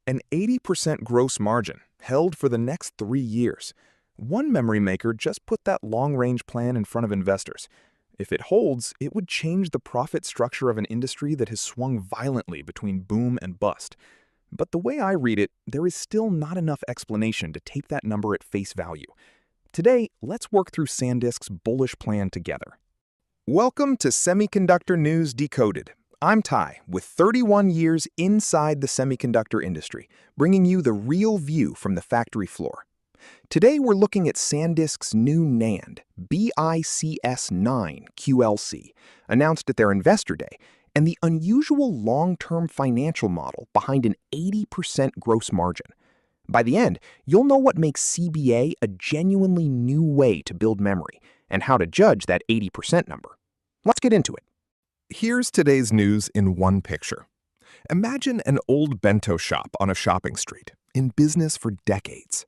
An 80% gross margin, held for the next 3 years. One memory maker just put that long-range plan in front of investors. If it holds, it would change the profit structure of an industry that has swung violently between boom and bust. But the way I read it, there is still not enough explanation to take that number at face value. Today, let's work through Sandisk's bullish plan together. Welcome to Semiconductor News Decoded. I'm Ty, with 31 years inside the semiconductor industry, bringing you the real view from the factory floor. Today, we're looking at Sandisk's new NAND, BiCS9 QLC, announced at their Investor Day, and the unusual long-term financial model behind an 80% gross margin. By the end, you'll know what makes CBA a genuinely new way to build memory, and how to judge that 80% number. Let's get into it. Here's today's news in one picture. Imagine an old bento shop on a shopping street, in business for decades.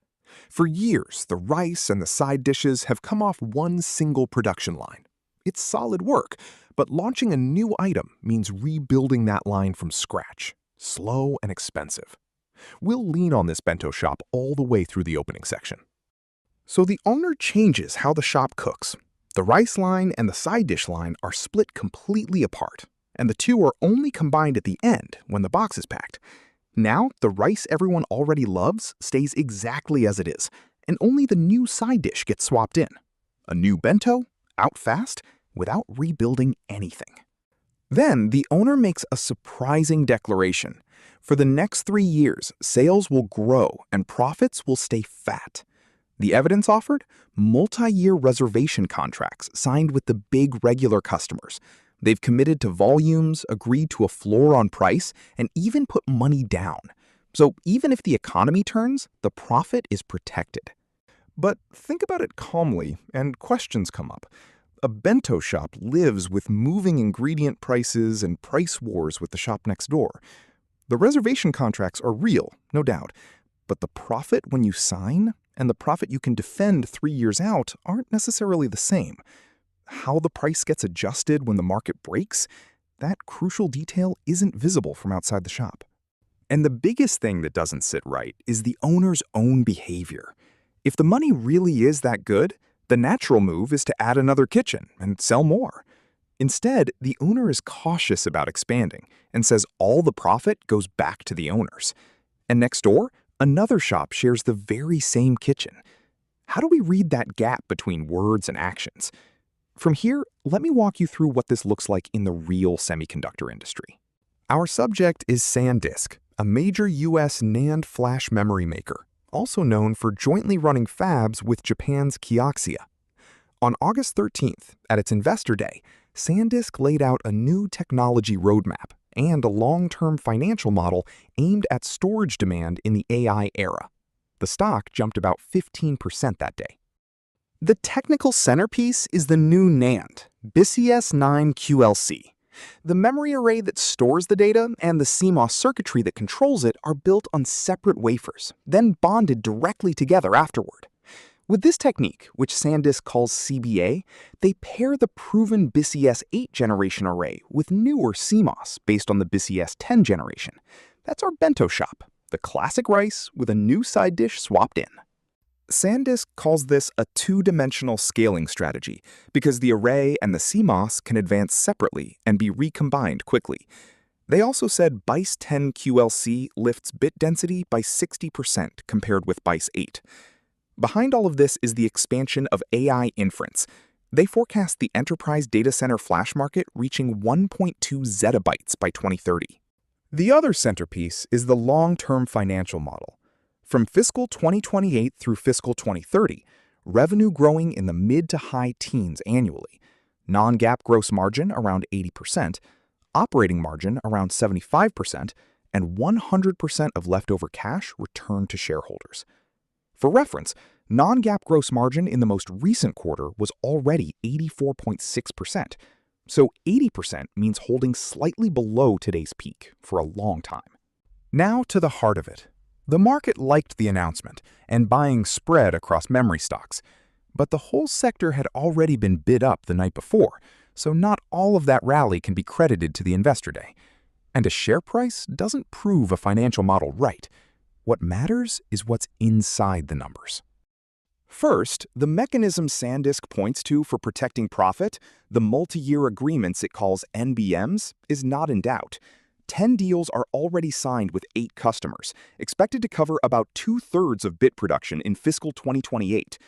For years, the rice and the side dishes have come off one single production line. It's solid work, but launching a new item means rebuilding that line from scratch, slow and expensive. We'll lean on this bento shop all the way through the opening section. So the owner changes how the shop cooks. The rice line and the side dish line are split completely apart, and the two are only combined at the end when the box is packed. Now, the rice everyone already loves stays exactly as it is, and only the new side dish gets swapped in. A new bento, out fast, without rebuilding anything. Then, the owner makes a surprising declaration. For the next 3 years, sales will grow and profits will stay fat. The evidence offered? Multi-year reservation contracts signed with the big regular customers. They've committed to volumes, agreed to a floor on price, and even put money down. So even if the economy turns, the profit is protected. But think about it calmly, and questions come up. A bento shop lives with moving ingredient prices and price wars with the shop next door. The reservation contracts are real, no doubt, but the profit when you sign and the profit you can defend 3 years out aren't necessarily the same. How the price gets adjusted when the market breaks, that crucial detail isn't visible from outside the shop. And the biggest thing that doesn't sit right is the owner's own behavior. If the money really is that good, the natural move is to add another kitchen and sell more. Instead, the owner is cautious about expanding and says all the profit goes back to the owners. And next door, another shop shares the very same kitchen. How do we read that gap between words and actions? From here, let me walk you through what this looks like in the real semiconductor industry. Our subject is Sandisk, a major US NAND flash memory maker, also known for jointly running fabs with Japan's Kioxia. On August 13th, at its Investor Day, Sandisk laid out a new technology roadmap and a long-term financial model aimed at storage demand in the AI era. The stock jumped about 15% that day. The technical centerpiece is the new NAND, BiCS9 QLC. The memory array that stores the data and the CMOS circuitry that controls it are built on separate wafers, then bonded directly together afterward. With this technique, which Sandisk calls CBA, they pair the proven BiCS8 generation array with newer CMOS based on the BiCS10 generation. That's our bento shop, the classic rice with a new side dish swapped in. Sandisk calls this a two-dimensional scaling strategy because the array and the CMOS can advance separately and be recombined quickly. They also said BiCS10 QLC lifts bit density by 60% compared with BiCS8. Behind all of this is the expansion of AI inference. They forecast the enterprise data center flash market reaching 1.2 zettabytes by 2030. The other centerpiece is the long-term financial model. From fiscal 2028 through fiscal 2030, revenue growing in the mid to high teens annually, non-GAAP gross margin around 80%, operating margin around 75%, and 100% of leftover cash returned to shareholders. For reference, non-GAAP gross margin in the most recent quarter was already 84.6%, so 80% means holding slightly below today's peak for a long time. Now to the heart of it. The market liked the announcement and buying spread across memory stocks, but the whole sector had already been bid up the night before, so not all of that rally can be credited to the Investor Day. And a share price doesn't prove a financial model right. What matters is what's inside the numbers. First, the mechanism Sandisk points to for protecting profit, the multi-year agreements it calls NBMs, is not in doubt. 10 deals are already signed with 8 customers, expected to cover about 2/3 of bit production in fiscal 2028.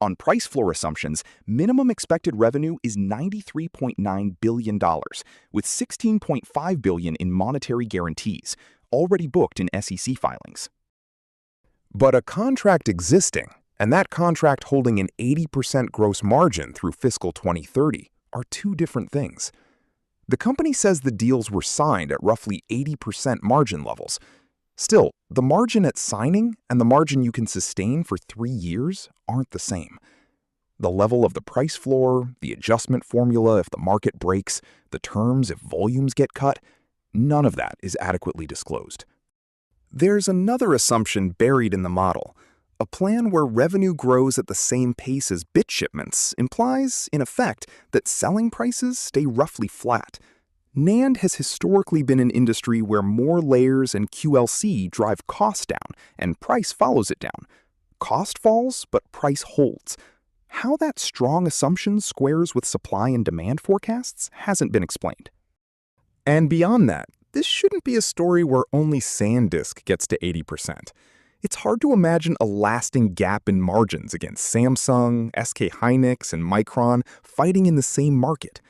On price floor assumptions, minimum expected revenue is $93.9 billion, with $16.5 billion in monetary guarantees, already booked in SEC filings. But a contract existing, and that contract holding an 80% gross margin through fiscal 2030, are two different things. The company says the deals were signed at roughly 80% margin levels. Still, the margin at signing and the margin you can sustain for 3 years aren't the same. The level of the price floor, the adjustment formula if the market breaks, the terms if volumes get cut, none of that is adequately disclosed. There's another assumption buried in the model. A plan where revenue grows at the same pace as bit shipments implies, in effect, that selling prices stay roughly flat. NAND has historically been an industry where more layers and QLC drive cost down, and price follows it down. Cost falls, but price holds. How that strong assumption squares with supply and demand forecasts hasn't been explained. And beyond that, this shouldn't be a story where only Sandisk gets to 80%. It's hard to imagine a lasting gap in margins against Samsung, SK Hynix, and Micron fighting in the same market.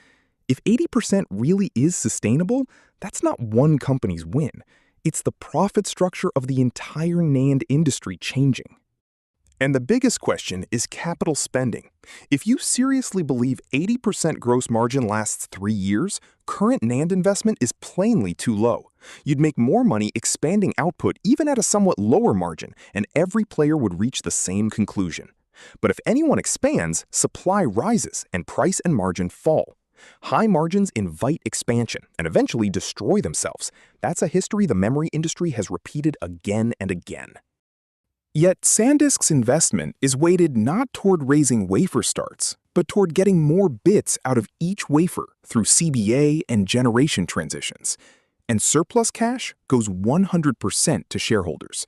If 80% really is sustainable, that's not one company's win. It's the profit structure of the entire NAND industry changing. And the biggest question is capital spending. If you seriously believe 80% gross margin lasts 3 years, current NAND investment is plainly too low. You'd make more money expanding output even at a somewhat lower margin, and every player would reach the same conclusion. But if anyone expands, supply rises and price and margin fall. High margins invite expansion and eventually destroy themselves. That's a history the memory industry has repeated again and again. Yet Sandisk's investment is weighted not toward raising wafer starts, but toward getting more bits out of each wafer through CBA and generation transitions. And surplus cash goes 100% to shareholders.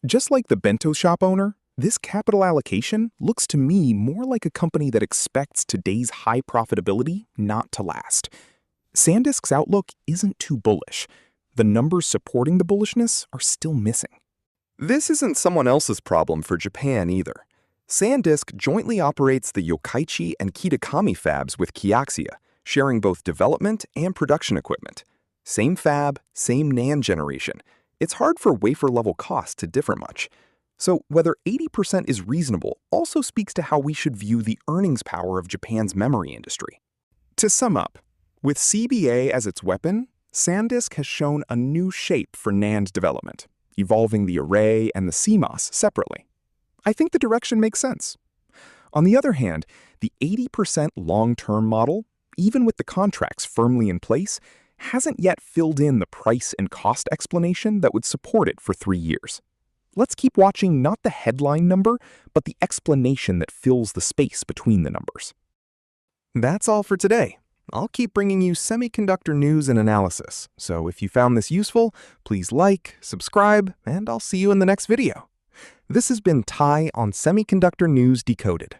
Just like the bento shop owner, this capital allocation looks to me more like a company that expects today's high profitability not to last. Sandisk's outlook isn't too bullish. The numbers supporting the bullishness are still missing. This isn't someone else's problem for Japan either. Sandisk jointly operates the Yokkaichi and Kitakami fabs with Kioxia, sharing both development and production equipment. Same fab, same NAND generation. It's hard for wafer-level costs to differ much. So whether 80% is reasonable also speaks to how we should view the earnings power of Japan's memory industry. To sum up, with CBA as its weapon, Sandisk has shown a new shape for NAND development, evolving the array and the CMOS separately. I think the direction makes sense. On the other hand, the 80% long-term model, even with the contracts firmly in place, hasn't yet filled in the price and cost explanation that would support it for 3 years. Let's keep watching not the headline number, but the explanation that fills the space between the numbers. That's all for today. I'll keep bringing you semiconductor news and analysis, so if you found this useful, please like, subscribe, and I'll see you in the next video. This has been Ty on Semiconductor News Decoded.